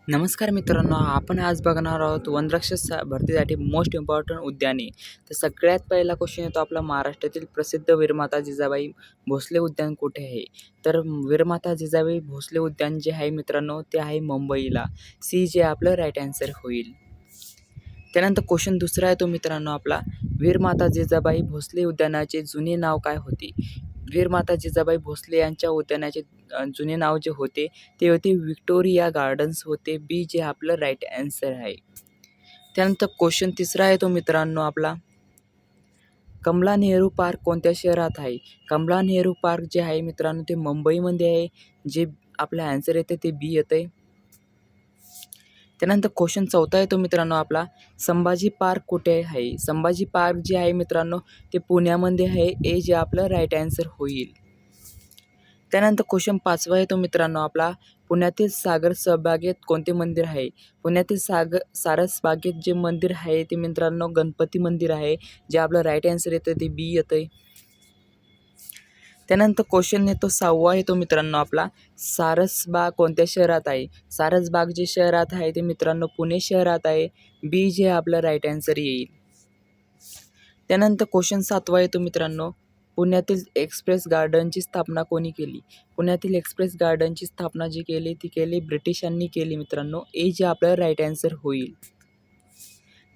नमस्कार मित्रांनो, आपण आज बघणार आहोत वनरक्षक भरतीसाठी मोस्ट इम्पॉर्टंट उद्याने. तर सगळ्यात पहिला क्वेश्चन येतो आपला, महाराष्ट्रातील प्रसिद्ध वीरमाता जिजाबाई भोसले उद्यान कुठे आहे? तर वीरमाता जिजाबाई भोसले उद्यान जे आहे मित्रांनो, ते आहे मुंबईला. सी जे आपलं राईट आन्सर होईल. त्यानंतर क्वेश्चन दुसरा आहे तो मित्रांनो आपला, वीरमाता जिजाबाई भोसले उद्यानाचे जुने नाव काय होते? वीरमाता जिजाबाई भोसले यांच्या उद्यानाचे जुने नाव जे होते ते होते व्हिक्टोरिया गार्डन्स होते. बी जे आपलं राईट आन्सर आहे. त्यानंतर क्वेश्चन तिसरा आहे तो मित्रांनो आपला, कमला नेहरू पार्क कोणत्या शहरात आहे? कमला नेहरू पार्क जे आहे मित्रांनो ते मुंबईमध्ये आहे. जे आपलं आन्सर येते ते बी येतं आहे. त्यानंतर क्वेश्चन चौथा येतो मित्रांनो आपला, संभाजी पार्क कुठे आहे? संभाजी पार्क जे आहे मित्रांनो ते पुण्यामध्ये आहे. ए जे आपलं राईट आन्सर होईल. त्यानंतर क्वेश्चन पाचवा येतो मित्रांनो आपला, पुण्यातील सारस बागेत कोणते मंदिर आहे? पुण्यातील सारस बागेत जे मंदिर आहे ते मित्रांनो गणपती मंदिर आहे. जे आपलं राईट आन्सर येतं ते बी येतं आहे. त्यानंतर क्वेश्चन येतो सहावा येतो मित्रांनो आपला, सारसबाग कोणत्या शहरात आहे? सारसबाग जे शहरात आहे ते मित्रांनो पुणे शहरात आहे. बी जे आपलं राईट आन्सर येईल. त्यानंतर क्वेश्चन सातवा येतो मित्रांनो, पुण्यातील एक्सप्रेस गार्डनची स्थापना कोणी केली? पुण्यातील एक्सप्रेस गार्डनची स्थापना जी केली ती केली ब्रिटिशांनी केली मित्रांनो. ए जे आपलं राईट आन्सर होईल.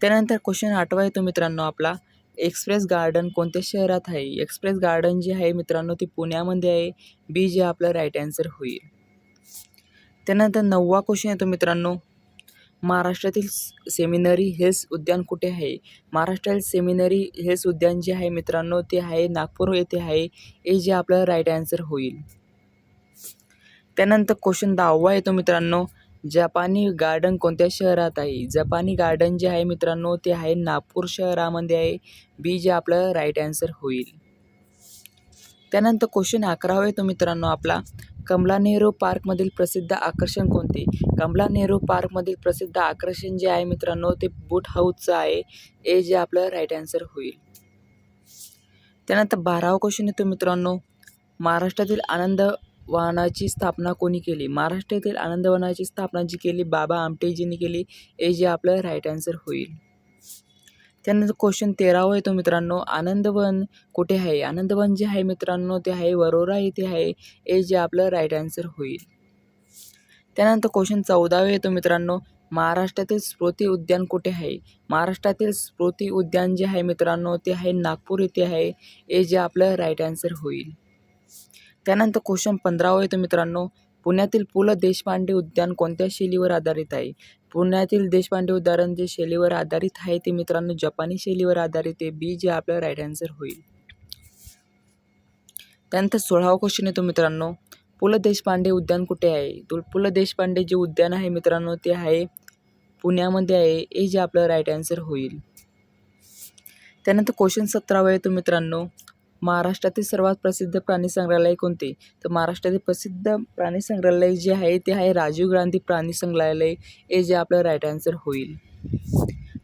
त्यानंतर क्वेश्चन आठवा येतो मित्रांनो आपला, एक्सप्रेस गार्डन कोणत्या शहरात आहे? एक्सप्रेस गार्डन जे आहे मित्रांनो ते पुण्यामध्ये आहे. बी जे आपलं राईट आन्सर होईल. त्यानंतर नववा क्वेश्चन येतो मित्रांनो, महाराष्ट्रातील सेमिनरी हिल्स उद्यान कुठे आहे? महाराष्ट्रातील सेमिनरी हिल्स उद्यान जे आहे मित्रांनो ते आहे नागपूर येथे आहे. ए जे आपलं राईट आन्सर होईल. त्यानंतर क्वेश्चन 10वा येतो मित्रांनो, जपानी गार्डन कोणत्या शहरात आहे? जपानी गार्डन जे आहे मित्रांनो ते आहे नागपूर शहरामध्ये आहे. बी जे आपलं राईट आन्सर होईल. त्यानंतर क्वेश्चन 11वा येतो मित्रांनो आपला, कमला नेहरू पार्कमधील प्रसिद्ध आकर्षण कोणते? कमला नेहरू पार्कमधील प्रसिद्ध आकर्षण जे आहे मित्रांनो ते बोट हाऊसचं आहे. ए जे आपलं राईट आन्सर होईल. त्यानंतर 12वा क्वेश्चन येतो मित्रांनो, महाराष्ट्रातील आनंदवनाची स्थापना कोणी केली? महाराष्ट्रातील आनंदवनाची स्थापना जी केली बाबा आमटेजींनी केली. ए जे आपलं राईट आन्सर होईल. त्यानंतर क्वेश्चन 13वा येतो मित्रांनो, आनंदवन कुठे आहे? आनंदवन जे आहे मित्रांनो ते आहे वरोरा येथे आहे. ए जे आपलं राईट आन्सर होईल. त्यानंतर क्वेश्चन 14वा येतो मित्रांनो, महाराष्ट्रातील स्मृती उद्यान कुठे आहे? महाराष्ट्रातील स्मृती उद्यान जे आहे मित्रांनो ते आहे नागपूर येथे आहे. ए जे आपलं राईट आन्सर होईल. त्यानंतर क्वेश्चन 15वा येतो मित्रांनो, पुण्यातील पु ल देशपांडे उद्यान कोणत्या शैलीवर आधारित आहे? पुण्यातील देशपांडे उद्यान जे शैलीवर आधारित आहे ते मित्रांनो जपानी शैलीवर आधारित आहे. बी जे आपलं राईट आन्सर होईल. त्यानंतर 16वा क्वेश्चन येतो मित्रांनो, पु ल देशपांडे उद्यान कुठे आहे? पु ल देशपांडे जे उद्यान आहे मित्रांनो ते आहे पुण्यामध्ये आहे. ए जे आपलं राईट आन्सर होईल. त्यानंतर क्वेश्चन 17वा येतो मित्रांनो, महाराष्ट्रातील सर्वात प्रसिद्ध प्राणी संग्रहालय कोणते? तर महाराष्ट्रातील प्रसिद्ध प्राणी संग्रहालय जे आहे ते आहे राजीव गांधी प्राणी संग्रहालय. ए जे आपलं राईट आन्सर होईल.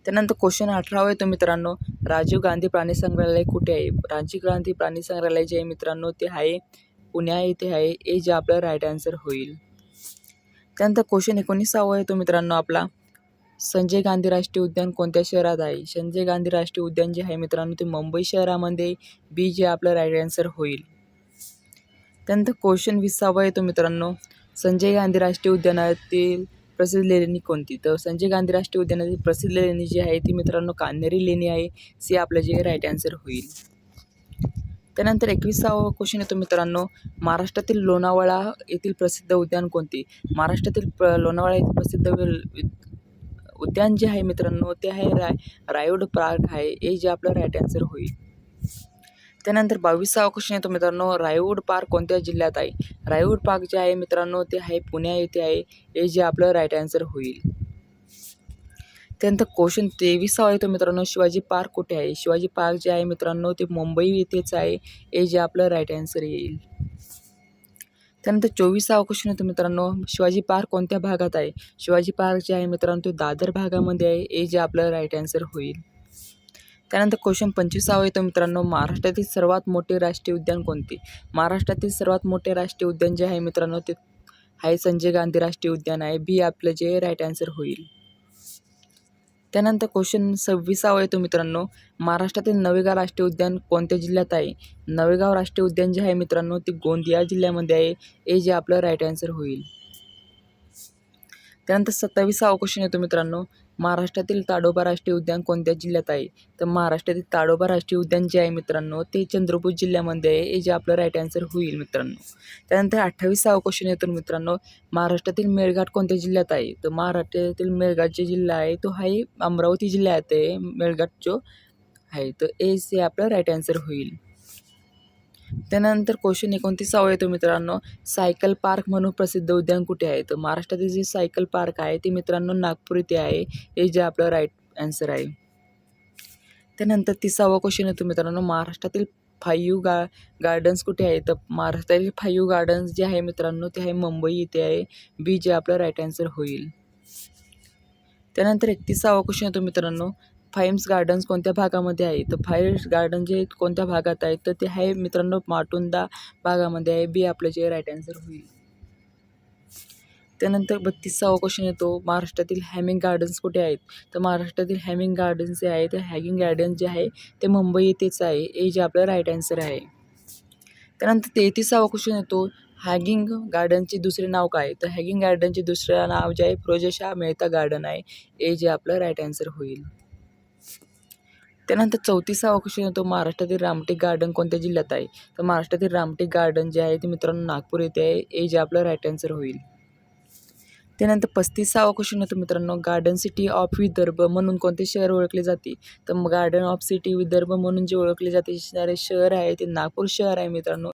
त्यानंतर क्वेश्चन 18वा येतो मित्रांनो, राजीव गांधी प्राणी संग्रहालय कुठे आहे? राजीव गांधी प्राणी संग्रहालय जे आहे मित्रांनो ते आहे पुण्या येथे आहे. ए जे आपलं राईट आन्सर होईल. त्यानंतर क्वेश्चन 19वा येतो मित्रांनो आपला, संजय गांधी राष्ट्रीय उद्यान कोणत्या शहरात आहे? संजय गांधी राष्ट्रीय उद्यान जे आहे मित्रांनो ते मुंबई शहरामध्ये. बी जे आपलं राईट आन्सर होईल. त्यानंतर क्वेश्चन 20वा येतो मित्रांनो, संजय गांधी राष्ट्रीय उद्यानातील प्रसिद्ध लेणी कोणती? तर संजय गांधी राष्ट्रीय उद्यानातील प्रसिद्ध लेणी जी आहे ती मित्रांनो कान्हेरी लेणी आहे. सी आपलं जे राईट आन्सर होईल. त्यानंतर 21वा क्वेश्चन येतो मित्रांनो, महाराष्ट्रातील लोणावळा येथील प्रसिद्ध उद्यान कोणते? महाराष्ट्रातील लोणावळा येथील प्रसिद्ध उद्यान जे आहे मित्रांनो ते आहे रायवड पार्क आहे. ए जे आपलं राईट आन्सर होईल. त्यानंतर 22वा क्वेश्चन येतो मित्रांनो, रायवड पार्क कोणत्या जिल्ह्यात आहे? रायवड पार्क जे आहे मित्रांनो ते आहे पुण्या येथे आहे. ए जे आपलं राईट आन्सर होईल. त्यानंतर क्वेश्चन 23वा येतो मित्रांनो, शिवाजी पार्क कुठे आहे? शिवाजी पार्क जे आहे मित्रांनो ते मुंबई येथेच आहे. ए जे आपलं राईट आन्सर येईल. त्यानंतर 24वा क्वेश्चन येतो मित्रांनो, शिवाजी पार्क कोणत्या भागात आहे? शिवाजी पार्क जे आहे मित्रांनो ते दादर भागामध्ये आहे. ए जे आपलं राईट आन्सर होईल. त्यानंतर क्वेश्चन 25वा येतो मित्रांनो, महाराष्ट्रातील सर्वात मोठे राष्ट्रीय उद्यान कोणते? महाराष्ट्रातील सर्वात मोठे राष्ट्रीय उद्यान जे आहे मित्रांनो ते आहे संजय गांधी राष्ट्रीय उद्यान आहे. बी आपलं जे राईट आन्सर होईल. त्यानंतर क्वेश्चन 26 येतो मित्रांनो, महाराष्ट्रातील नवेगाव राष्ट्रीय उद्यान कोणत्या जिल्ह्यात आहे? नवेगाव राष्ट्रीय उद्यान जे आहे मित्रांनो ते गोंदिया जिल्ह्यामध्ये आहे. हे जे आपलं राईट आन्सर होईल. त्यानंतर 27 क्वेश्चन येतो मित्रांनो, महाराष्ट्रातील ताडोबा राष्ट्रीय उद्यान कोणत्या जिल्ह्यात आहे? तर महाराष्ट्रातील ताडोबा राष्ट्रीय उद्यान जे आहे मित्रांनो ते चंद्रपूर जिल्ह्यामध्ये आहे. हे जे आपलं राईट आन्सर होईल मित्रांनो. त्यानंतर 28 क्वेश्चन येतो मित्रांनो, महाराष्ट्रातील मेळघाट कोणत्या जिल्ह्यात आहे? तर महाराष्ट्रातील मेळघाट जे जिल्हा आहे तो आहे अमरावती जिल्ह्यात आहे. मेळघाट जो आहे तर ए जे आपलं राईट आन्सर होईल. त्यानंतर क्वेश्चन 29 येतो मित्रांनो, सायकल पार्क म्हणून प्रसिद्ध उद्यान कुठे आहे? तर महाराष्ट्रातील जे सायकल पार्क आहे ते मित्रांनो नागपूर येथे आहे. हे जे आपलं राईट आन्सर आहे. त्यानंतर 30 क्वेश्चन येतो मित्रांनो, महाराष्ट्रातील 5 गार्डन्स कुठे आहे? तर महाराष्ट्रातील 5 गार्डन्स जे आहे मित्रांनो ते आहे मुंबई येथे आहे. बी जे आपलं राईट आन्सर होईल. त्यानंतर 31 क्वेश्चन येतो मित्रांनो, फाईम्स गार्डन्स कोणत्या भागामध्ये आहे? तर फाईम्स गार्डन जे कोणत्या भागात आहे? तर ते आहे मित्रांनो माटुंगा भागामध्ये आहे. बी आपलं जे राईट आन्सर होईल. त्यानंतर 32 क्वेश्चन येतो, महाराष्ट्रातील हॅमिंग गार्डन्स कुठे आहेत? तर महाराष्ट्रातील हॅमिंग गार्डन्स जे आहे ते हॅगिंग गार्डन जे आहे ते मुंबई येथेच आहे. हे जे आपलं राईट आन्सर आहे. त्यानंतर 33 क्वेश्चन येतो, हॅगिंग गार्डनचे दुसरे नाव काय? तर हॅगिंग गार्डनचे दुसरे नाव जे आहे फिरोजशाह मेहता गार्डन आहे. हे जे आपलं राईट आन्सर होईल. त्यानंतर 34 क्वेश्चन येतो, महाराष्ट्रातील रामटेक गार्डन कोणत्या जिल्ह्यात आहे? तर महाराष्ट्रातील रामटेक गार्डन जे आहे ते मित्रांनो नागपूर येथे आहे. हे जे आपलं राईट आन्सर होईल. त्यानंतर 35 क्वेश्चन येतो मित्रांनो, गार्डन सिटी ऑफ विदर्भ म्हणून कोणते शहर ओळखले जाते? तर गार्डन ऑफ सिटी विदर्भ म्हणून जे ओळखले जाते शहर आहे ते नागपूर शहर आहे मित्रांनो.